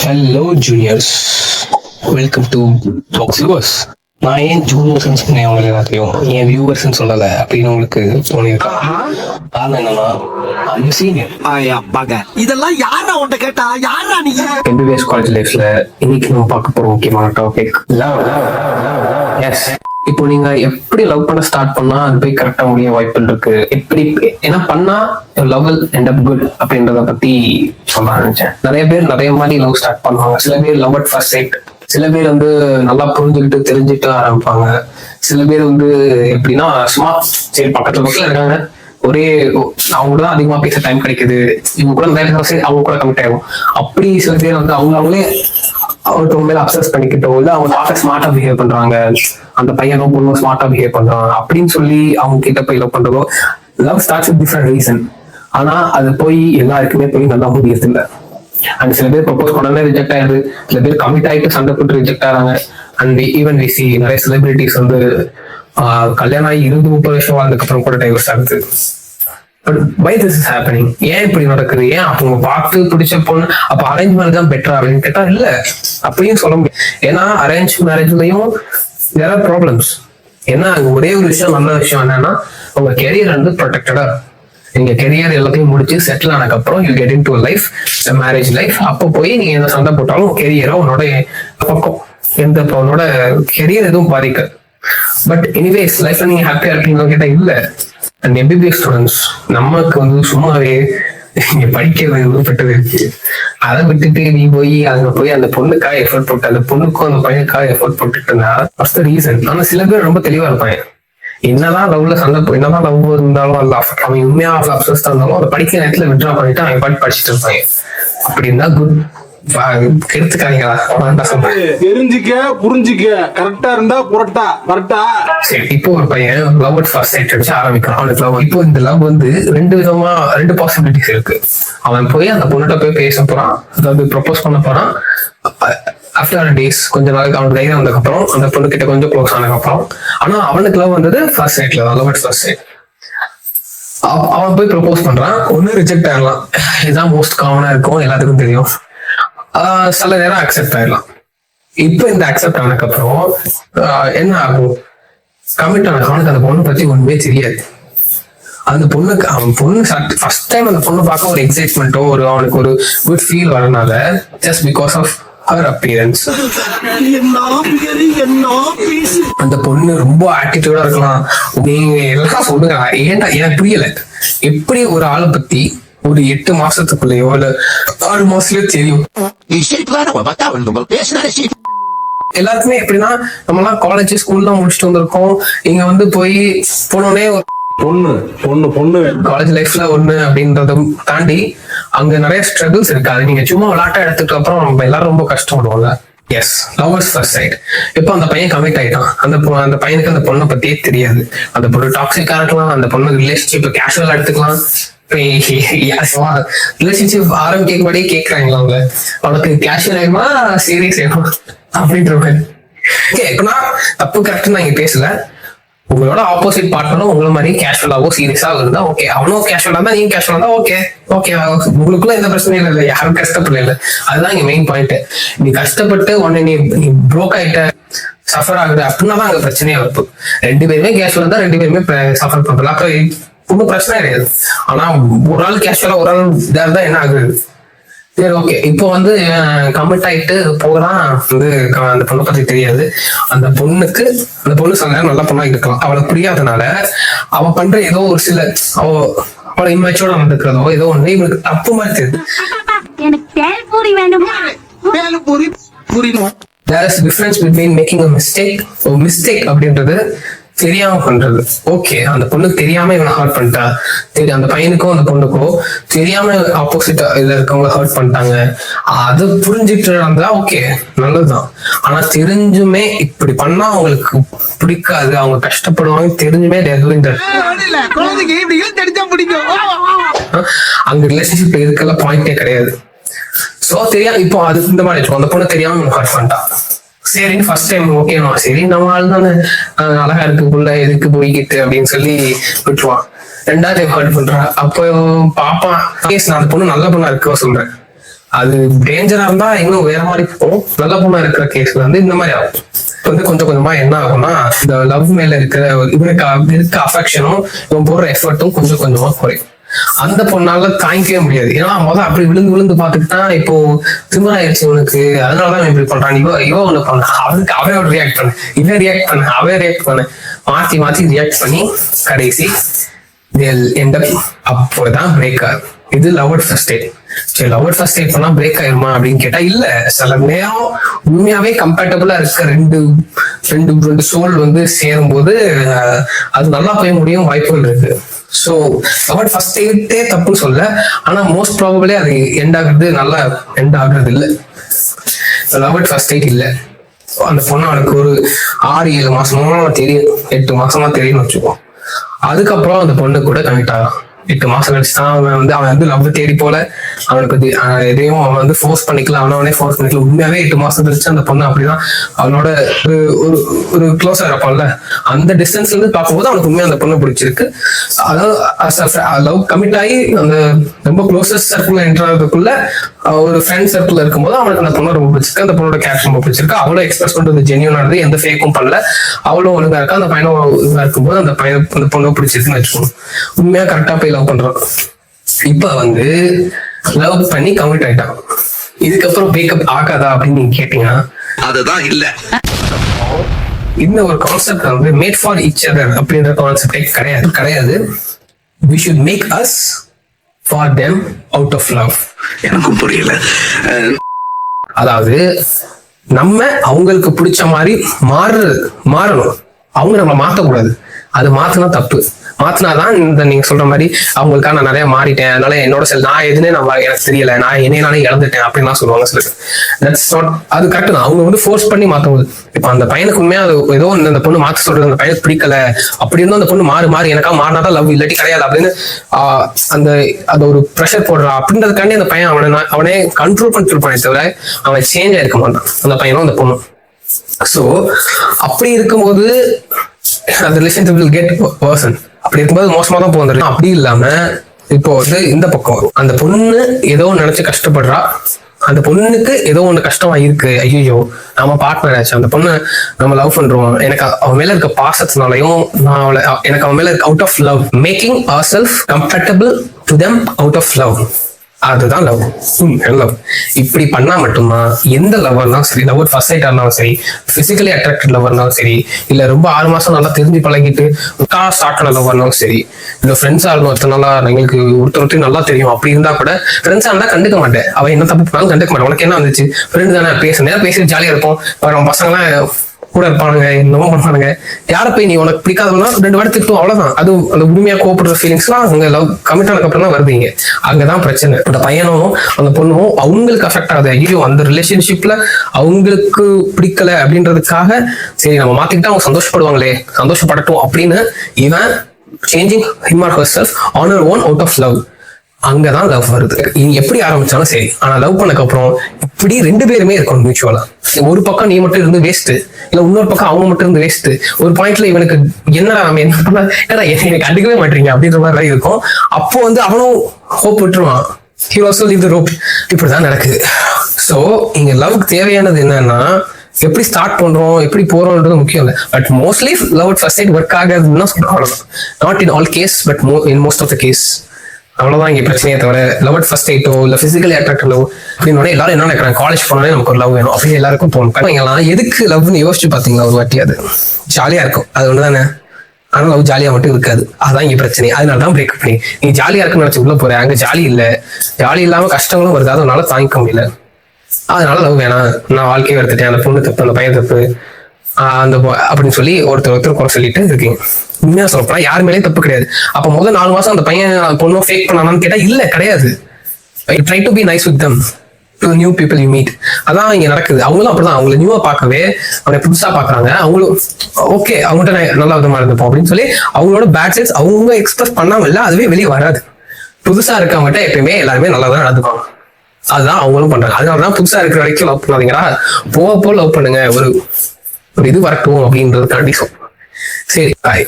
Hello juniors, welcome to talks viewers. நான் ஏன் ஜூனியர்ஸ்ன்னு சொன்னேன் உங்களுக்கு எல்லாத்தையும், ஏன் வியூவர்ஸ்ன்னு சொல்லலை அப்படின்னு உங்களுக்கு தோணியிருக்கா? காரணம் என்னன்னா, இதெல்லாம் யாரா உன்ட்ட கேட்டா? யாரா நீ? எம்பிபிஎஸ் காலேஜ் லைஃப்ல இன்னைக்கு நம்ம பார்க்க போற முக்கியமான டாபிக் லவ். எஸ், இப்போ நீங்க எப்படி லவ் பண்ண ஸ்டார்ட் பண்ணா அது போய் கரெக்டா முடிய வாய்ப்புகள் இருக்கு, எப்படி என்ன பண்ணா love will end up good அப்படின்றத பத்தி சொல்ல நினைச்சேன். நிறைய பேர் நிறைய மாதிரி லவ் ஸ்டார்ட் பண்ணுவாங்க. சில பேர் லவ் அட் ஃபர்ஸ்ட் சைட், சில பேர் வந்து நல்லா புரிஞ்சுக்கிட்டு தெரிஞ்சுட்டு ஆரம்பிப்பாங்க. சில பேர் வந்து எப்படின்னா சும்மா சரி பக்கத்துல இருக்காங்க, ஒரே அவங்க தான் அதிகமா பேச டைம் கிடைக்குது, இவங்க கூட நிறைய அவங்க கூட கமிட் ஆகும். அப்படி சில பேர் வந்து அவங்களே அவங்களுக்கு மேல அப்சஸ் பண்ணிக்கிட்டோ இல்ல அவங்க பார்க்க ஸ்மார்ட்டா பிஹேவ் பண்றாங்க, அந்த பையனும் பொண்ணும் ஸ்மார்ட்டா பிஹேவ் பண்றாங்க அப்படின்னு சொல்லி அவங்க கிட்ட போய் லவ் பண்றதோ. Love starts with different reason. ஆனா அது போய் எல்லாருக்குமே போய் நல்லா முடியறது இல்லை. அண்ட் சில பேர் ப்ரொபோஸ் பண்ணவே ரிஜெக்ட் ஆயிடுது, சில பேர் கமிட் ஆகிட்டு சண்டை போட்டு ரிஜெக்ட் ஆகிறாங்க. அண்ட் ஈவன் வி சி நிறைய செலிபிரிட்டிஸ் வந்து கல்யாணம் ஆகி 20-30 வருஷம் வாழ்ந்ததுக்கு அப்புறம் கூட டைவர்ஸ் ஆகுது. But why this is happening? ஏன் இப்படி நடக்குது? ஏன் அவங்க பார்த்து பிடிச்ச பொண்ணு அப்ப அரேஞ்ச் மேரேஜ் தான் பெட்டரா அப்படின்னு கேட்டா இல்ல, அப்படியும் சொல்ல முடியும். ஏன்னா அரேஞ்ச் மேரேஜ்லயும் there are problems. ஏன்னா ஒரே ஒரு விஷயம், நல்ல விஷயம் என்னன்னா உங்க கெரியர் வந்து ப்ரொடெக்டடா, நீங்க கெரியர் எல்லாத்தையும் முடிச்சு செட்டில் ஆனதுக்கு அப்புறம் you get in to life, marriage life. அப்போ போய் நீங்க எந்த சண்டை போட்டாலும் கெரியரோ உன்னோட பக்கம் எந்த உன்னோட கெரியர் எதுவும் பாதிக்காது. பட் எனிவேஸ் லைஃப்ல நீங்க ஹாப்பியா இருக்கீங்களோ கேட்டா இல்ல. அண்ட் எம்பிபிஎஸ் ஸ்டூடெண்ட்ஸ் நமக்கு வந்து சும்மாவே இங்க படிக்க விருப்பப்பட்டது இருக்கு, அதை விட்டுட்டு நீ போய் அங்க போய் அந்த பொண்ணுக்காக எஃபர்ட் போட்டு அந்த பொண்ணுக்கும் அந்த பையனுக்காக எஃபர்ட் போட்டுட்டு இருந்தா ஃபர்ஸ்ட் ரீசன். ஆனா சில பேர் ரொம்ப தெளிவா இருப்பாங்க, என்னதான் லவ்ல சண்டை என்னதான் லவ் இருந்தாலும் அல்ல அவன் உண்மையா அப்சஸ்டா இருந்தாலும் அதை படிக்கிற நேரத்துல விட்ரா பண்ணிட்டு அவன் பாட்டு படிச்சுட்டு இருப்பாங்க. அப்படி இருந்தா குட் கெடுத்துக்காதீங்களா? தெரிஞ்சுக்க புரிஞ்சுக்க, கரெக்டா இருந்தா புரட்டா கரெக்டா. சரி, இப்போ ஒரு பையன் லவ் அட் ஃபர்ஸ்ட் சைட் வச்சு ஆரம்பிக்கிறான். அவனுக்கு லவ், இப்போ இந்த லவ் வந்து ரெண்டு பாசிபிலிட்டிஸ் இருக்கு. அவன் போய் அந்த பொண்ணுகிட்ட போய் பேச போறான், அதாவது ப்ரொபோஸ் பண்ண போறான். ஆஃப்டர் டேஸ் கொஞ்ச நாளைக்கு அவனுக்கு தைரியம் வந்ததுக்கு அப்புறம் அந்த பொண்ணு கிட்ட கொஞ்சம் க்ளோஸ் ஆனதுக்கு அப்புறம், ஆனா அவனுக்கு லவ் வந்தது ஃபர்ஸ்ட் சைட்ல தான், லவ் அட் ஃபர்ஸ்ட் சைட். அவன் போய் ப்ரொபோஸ் பண்றான், ஒன்னு ரிஜெக்ட் ஆகலாம், இதுதான் மோஸ்ட் காமனா இருக்கும், எல்லாத்துக்கும் தெரியும். சில நேரம் அக்செப்ட் ஆயிடலாம். இப்போ இந்த அக்செப்ட் ஆனதுக்கு அப்புறம் என்ன ஆகும்? கமிட் ஆன அவனுக்கு அந்த பொண்ணு பத்தி ஒண்ணுமே தெரியாது. அந்த பொண்ணுக்கு அவன் பொண்ணு ஃபர்ஸ்ட் டைம் அந்த பொண்ணு பார்க்க ஒரு எக்ஸைட்மெண்ட்டோ ஒரு அவனுக்கு ஒரு குட் ஃபீல் வரனால, just because of her appearance. அந்த பொண்ணு ரொம்ப ஆட்டிடியூடா இருக்கலாம், நீங்க எல்லாம் சொல்லுங்க, ஏன்டா எனக்கு புரியல எப்படி ஒரு ஆளை பத்தி ஒரு 8 மாசத்துக்குள்ளேயோ இல்ல 6 மாசத்துலயோ தெரியும். எல்லாருக்குமே எப்படின்னா நம்மலாம் காலேஜ் ஸ்கூல்லாம் முடிச்சுட்டு வந்திருக்கோம், இங்க வந்து போய் போனோடனே பொண்ணு பொண்ணு பொண்ணு காலேஜ் லைஃப்ல ஒண்ணு அப்படின்றத தாண்டி அங்க நிறைய ஸ்ட்ரகிள்ஸ் இருக்கு. அது நீங்க சும்மா விளையாட்டா எடுத்துட்டு அப்புறம் நம்ம எல்லாரும் ரொம்ப கஷ்டப்படுவோம்ல. Yes, lovers first sight. இப்போ அந்த பையன் கமிட் ஆயிட்டான், அந்த பையனுக்கு அந்த பொண்ணை பத்தியே தெரியாது. அந்த பொண்ணு டாக்ஸிக்கா இருக்கலாம், அந்த பொண்ணு ரிலேஷன்ஷிப் கேஷுவலா எடுத்துக்கலாம். ரிலேஷன்ஷிப் ஆரம்பிக்க முன்னாடியே கேட்கறாங்களா அவங்க, அவனுக்கு கேஷுவல் ஆயிடுமா சீரியஸ் ஆயிடுமா அப்படின்ற மாதிரி. ஓகே, இப்போ நான் தப்பு கரெக்ட் நான் இங்க பேசல. உங்களோட ஆப்போசிட் பார்ட்னரும் உங்களை மாதிரி கேஷுவலாவோ சீரியஸாக இருந்தா ஓகே, அவனும் கேஷுவலா இருந்தா நீங்க கேஷுவலா இருந்தா ஓகே ஓகே, உங்களுக்குள்ள எந்த பிரச்சனையும் இல்லை, யாரும் கஷ்டப்படல இல்லை. அதுதான் இங்க மெயின் பாயிண்ட். நீ கஷ்டப்பட்டு உடனே நீ ப்ரோக் ஆயிட்ட, சஃபர் ஆகுது அப்படின்னா தான் அங்க பிரச்சனையே வருது. 2 பேருமே கேஷுவலா இருந்தா 2 பேருமே சஃபர் பண்றோம், அப்ப ஒன்றும் பிரச்சனை கிடையாது. ஆனா ஒரு ஆள் கேஷுவலா ஒரு ஆள் இதா இருந்தா என்ன ஆகுது? சரி, ஓகே, இப்போ வந்து கமிட் ஆயிட்டு போகிறான், வந்து அந்த பொண்ணை பத்தி தெரியாது. அந்த பொண்ணு சொன்ன நல்ல பொண்ணா இருக்கலாம், அவளுக்கு புரியாதனால அவ பண்ற ஏதோ ஒரு சில அவளை இம்மெச்சூர்டா நடந்துக்கிறதோ ஏதோ ஒண்ணு இவனுக்கு தப்பு மாதிரி தெரியுது. There is a difference between making a mistake. Mistake அப்படின்றது தெரியாம பண்றது. ஓகே, அந்த பொண்ணுக்கு தெரியாம இவனை ஹர்ட் பண்ணிட்டா, அந்த பையனுக்கும் அந்த பொண்ணுக்கும் தெரியாம ஆப்போசிட் இதுல இருக்கவங்க ஹர்ட் பண்ணிட்டாங்க, அது புரிஞ்சுட்டு இருந்தா ஓகே நல்லதுதான். ஆனா தெரிஞ்சுமே இப்படி பண்ணா அவங்களுக்கு பிடிக்காது, அவங்க கஷ்டப்படுவாங்க தெரிஞ்சுமே அங்க ரிலேஷன்ஷிப் இதுக்கெல்லாம் பாயிண்டே கிடையாது. சோ தெரியாம இப்போ அது இந்த மாதிரி அந்த பொண்ணு தெரியாம ஹர்ட் பண்ணிட்டா, சரி ஃபர்ஸ்ட் டைம் ஓகேவா, சரி நம்ம ஆள் தானே அழகா இருக்குக்குள்ள எதுக்கு போய்கிட்டு அப்படின்னு சொல்லி விட்டுருவான். 2வது டைம் ஹர்ட் பண்றான். அப்போ பாப்பான், நான் அந்த பொண்ணு நல்ல பொண்ணா இருக்க சொல்றேன், அது டேஞ்சரா இருந்தா இன்னும் வேற மாதிரி போகும். நல்ல பொண்ணா இருக்கிற கேஸ்ல வந்து இந்த மாதிரி ஆகும். வந்து கொஞ்சம் கொஞ்சமா என்ன ஆகும்னா இந்த லவ் மேல இருக்கிற இவனுக்கு இருக்க அஃபெக்ஷனும் இவன் போடுற எஃபர்ட்டும் கொஞ்சம் கொஞ்சமா குறையும். அந்த பொண்ணால தாங்கிக்கவே முடியாது. ஏன்னா அப்படி விழுந்து விழுந்து பாத்துக்கிட்டா இப்போ திமிராயிருச்சு இவனுக்கு, அதனாலதான் இப்படி பண்றான். இவ ஒண்ணு பண்ண, அவனுக்கு அவன் ரியாக்ட் பண்ண, இவன் ரியாக்ட் பண்ண, அவன் ரியாக்ட் பண்ண, மாத்தி மாத்தி ரியாக்ட் பண்ணி கடைசி அப்போதான் பிரேக் ஆகும். இது லவ் அட் ஃபர்ஸ்ட் டேட். சரி, லவ் அட் ஃபர்ஸ்ட் டேட் பண்ணா பிரேக் ஆயிருமா அப்படின்னு கேட்டா இல்ல. சில நேரம் உண்மையாவே கம்பேட்டபிளா இருக்க ரெண்டு சோல் வந்து சேரும் போது அது நல்லா போய் முடியும் வாய்ப்புகள் இருக்கு. ஸோ லவ் அட் ஃபர்ஸ்ட் டேட்டே தப்புன்னு சொல்ல, ஆனா மோஸ்ட் ப்ராபபிளி அது எண்ட் ஆகுறது நல்லா எண்ட் ஆகுறது இல்லை. லவ் அட் ஃபர்ஸ்ட் டேட் இல்லை. அந்த பொண்ணு அவனுக்கு ஒரு 6-7 மாசமா தெரியும், 8 மாசமா தெரியும்னு வச்சுக்கோ. அதுக்கப்புறம் அந்த பொண்ணு கூட கனெக்ட் ஆகும். 8 மாசம் கழிச்சுதான் அவன் வந்து லவ் தேடி போல, அவனுக்கு எதையும் அவன் வந்து ஃபோர்ஸ் பண்ணிக்கலாம், அவனே ஃபோர்ஸ் பண்ணிக்கலாம். உண்மையாவே 8 மாசம் கழிச்சு அந்த பொண்ணு அப்படிதான் அவனோட ஒரு க்ளோஸா இருப்பான்ல, அந்த டிஸ்டன்ஸ்ல இருந்து பார்க்கும்போது அவனுக்கு உண்மையா அந்த பொண்ணு பிடிச்சிருக்கு. அதாவது லவ் கமிட் ஆகி அந்த ரொம்ப க்ளோசஸ்ட் சர்க்கிள் என்ட்ராகிறதுக்குள்ள ஒரு ஃப்ரெண்ட் சர்க்கிள் இருக்கும்போது அவனுக்கு அந்த பொண்ணு ரொம்ப பிடிச்சிருக்கு, அந்த பொண்ணோட கேரக்டர் ரொம்ப பிடிச்சிருக்கு. அவ்வளோ எக்ஸ்பிரஸ் பண்றது ஜென்யூனானது, எந்த ஃபேக்கும் பண்ணல, அவ்வளோ ஒழுங்கா இருக்கா. அந்த பையனும் இதா இருக்கும்போது அந்த பொண்ணு பிடிச்சிருக்குன்னு வச்சுக்கணும். உண்மையா கரெக்டா போய் லவ் பண்றான். இப்ப வந்து லவ் பண்ணி கமிட் ஆயிட்டான். இதுக்கப்புறம் பிரேக்கப் ஆகாதா அப்படின்னு நீங்க கேட்டீங்கன்னா அதுதான் இல்ல. இந்த ஒரு கான்செப்ட் வந்து மேட் ஃபார் ஈச் அதர் அப்படின்ற கான்செப்டே கிடையாது. we should make us for them out of love. எனக்கும் புரியல. அதாவது நம்ம அவங்களுக்கு பிடிச்ச மாதிரி மாறணும். அவங்க நம்மளை மாத்தக்கூடாது. அது மாத்தினா தப்பு. மாத்தினாதான் இந்த நீங்க சொல்ற மாதிரி அவங்களுக்காக நான் நிறைய மாறிட்டேன், அதனால என்னோட நான் எதுனே எனக்கு தெரியல, நான் என்னையே இழந்துட்டேன் அப்படின்லாம் சொல்லுவாங்க சிலர். தட்ஸ் நாட், அது கரெக்ட் தான். அவங்க வந்து ஃபோர்ஸ் பண்ணி மாத்தும்போது இப்ப அந்த பையனுக்கு உண்மையா அது ஏதோ அந்த பொண்ணு மாத்த சொல்றது அந்த பையனுக்கு பிடிக்கல, அப்படி இருந்தும் அந்த பொண்ணு மாறி எனக்கா மாறினாதான் லவ், இல்லாட்டி கிடையாது அப்படின்னு அந்த ஒரு ப்ரெஷர் போடுறா. அப்படின்றதுக்காண்டி அந்த பையன் அவனே கண்ட்ரோல் பண்ணிருப்பானே தவிர அவன் சேஞ்ச் ஆயிருக்க மாட்டான், அந்த பையனும் அந்த பொண்ணும். ஸோ அப்படி இருக்கும்போது அந்த ரிலேஷன்ஷிப் வில் கெட் பர்சன். அப்படி இருக்கும்போது மோசமா தான் போகுது. அப்படி இல்லாம இப்போ வந்து இந்த பக்கம் வரும், அந்த பொண்ணு ஏதோ நினைச்சு கஷ்டப்படுறா, அந்த பொண்ணுக்கு ஏதோ ஒண்ணு கஷ்டமா இருக்கு, ஐயோ நம்ம பார்ட்னர் ஆச்சு, அந்த பொண்ணு நம்ம லவ் பண்றோம், எனக்கு அவன் மேல இருக்க பாசத்தினாலையும் எனக்கு அவன் மேல இருக்க out of love, making our self comfortable to them out of love, அதுதான் லவ். லவ் இப்படி பண்ணா மட்டும்தான் எந்த லவ் இருந்தாலும் சரி, லவ் ஃபர்ஸ்ட் சைட்டா இருந்தாலும் சரி, பிசிக்கலி அட்ராக்டட் லவ் இருந்தாலும் சரி, இல்ல ரொம்ப 6 மாசம் நல்லா தெரிஞ்சு பழகிட்டு ஸ்டார்ட் பண்ண லவ் இருந்தாலும் சரி, இல்ல ஃப்ரெண்ட்ஸா இருந்தாலும் ஒருத்தனால எங்களுக்கு ஒருத்தர் நல்லா தெரியும், அப்படி இருந்தா கூட ஃப்ரெண்ட்ஸா இருந்தா கண்டுக்க மாட்டேன், அவன் என்ன தப்பு பண்ணாலும் கண்டுக்க மாட்டேன், உனக்கு என்ன வந்துச்சு, ஃப்ரெண்ட் தானே பேசிட்டு ஜாலியா இருப்போம், நம்ம பசங்களாம் கூட இருப்பானுங்க, என்னமோ பண்ணுவானுங்க, யாரை போய் நீ உனக்கு பிடிக்காதவனா 2 வாட்டி திட்டும், அவ்வளவுதான். அது அந்த உண்மையா கோபப்படுற ஃபீலிங்ஸ்லாம் அங்க லவ் கமிட் ஆனதுக்கு அப்புறம் தான் வருவீங்க. அங்கதான் பிரச்சனை. அந்த பையனும் அந்த பொண்ணும் அவங்களுக்கு அஃபெக்ட் ஆகுது, ஐயோ அந்த ரிலேஷன்ஷிப்ல அவங்களுக்கு பிடிக்கல அப்படின்றதுக்காக சரி நம்ம மாத்திக்கிட்டா அவங்க சந்தோஷப்படுவாங்களே, சந்தோஷப்படட்டும் அப்படின்னு இவன் changing him or herself on her own out of love. அங்கதான் லவ் வருது. நீ எப்படி ஆரம்பிச்சாலும் சரி, ஆனா லவ் பண்ணக்கு அப்புறம் இப்படி 2 பேருமே இருக்கணும் மியூச்சுவலா. ஒரு பக்கம் நீ மட்டும் இருந்து வேஸ்ட், இல்ல இன்னொரு பக்கம் அவங்க மட்டும் இருந்து வேஸ்ட். ஒரு பாயிண்ட்ல இவனுக்கு என்னடா நம்ம என்ன பண்ண, ஏன்னா எனக்கு கண்டுக்கவே மாட்டீங்க அப்படின்ற மாதிரி இருக்கும். அப்போ வந்து அவனும் ஹோப் விட்டுருவான், he also leave the rope. இப்படிதான் நடக்குது. ஸோ இங்க லவ்க்கு தேவையானது என்னன்னா எப்படி ஸ்டார்ட் பண்றோம், எப்படி போறோம்ன்றது முக்கியம் இல்லை. But mostly love at first sight work ஆகாதுன்னு சொல்றோம், அவ்வளவுதான். Not in all case, but in most of the case. அவ்வளவுதான் இங்க பிரச்சனையே தவிர லவ் அட் ஃபர்ஸ்ட் டேட்டோ இல்ல பிசிக்கலி அட்ராக்ட் லவ் அப்படின்னு எல்லாரும் என்ன நினைக்கிறாங்க, காலேஜ் போனாலே நமக்கு ஒரு லவ் வேணும் அப்படின்னு எல்லாருக்கும் தோணும். எதுக்கு லவ்னு யோசிச்சு பாத்தீங்களா ஒரு வாட்டி? அது ஜாலியா இருக்கும், அது ஒண்ணுதானே. ஆனா லவ் ஜாலியா மட்டும் இருக்காது, அதான் இங்க பிரச்சனை. அதனாலதான் பிரேக் பண்ணி நீ ஜாலியா இருக்குன்னு நினைச்சு உள்ள போற, அங்க ஜாலி இல்ல, ஜாலி இல்லாம கஷ்டங்களும் வருது, அதனால தாங்கிக்க முடியல, அதனால லவ் வேணாம், நான் வாழ்க்கையை எடுத்துட்டேன், அந்த பொண்ணு தப்பு, அந்த பையன் தப்பு, அந்த அப்படின்னு சொல்லி ஒருத்தர் குறை சொல்லிட்டு இருக்கீங்க. உண்மையா சொல்லப்போனா யாரு மேலேயும் தப்பு கிடையாது. அப்ப முதல் 4 மாசம் அந்த பையன் பொண்ணும் ஃபேக் பண்ணானான்னு கேட்டா இல்ல, கிடையாது. Try to be nice with them to new people you meet. அதான் இங்க நடக்குது. அவங்களும் அப்படிதான், அவங்களை நியூவா பார்க்கவே அவனை புதுசா பாக்குறாங்க. அவங்களும் ஓகே அவங்கள்ட்ட நல்ல விதமா இருந்துப்போம் அப்படின்னு சொல்லி அவங்களோட பேட் சைட்ஸ் அவங்க எக்ஸ்பிரஸ் பண்ணாம இல்ல, அதுவே வெளியே வராது. புதுசா இருக்கவங்ககிட்ட எப்பயுமே எல்லாருமே நல்லா தான் நடந்துப்பாங்க, அதுதான் அவங்களும் பண்றாங்க. அதனாலதான் புதுசா இருக்கிற வரைக்கும் லவ் பண்ணாதீங்களா, போக லவ் பண்ணுங்க, ஒரு இது வரட்டும் அப்படின்றது கண்டிப்பா. சரி, பாய்.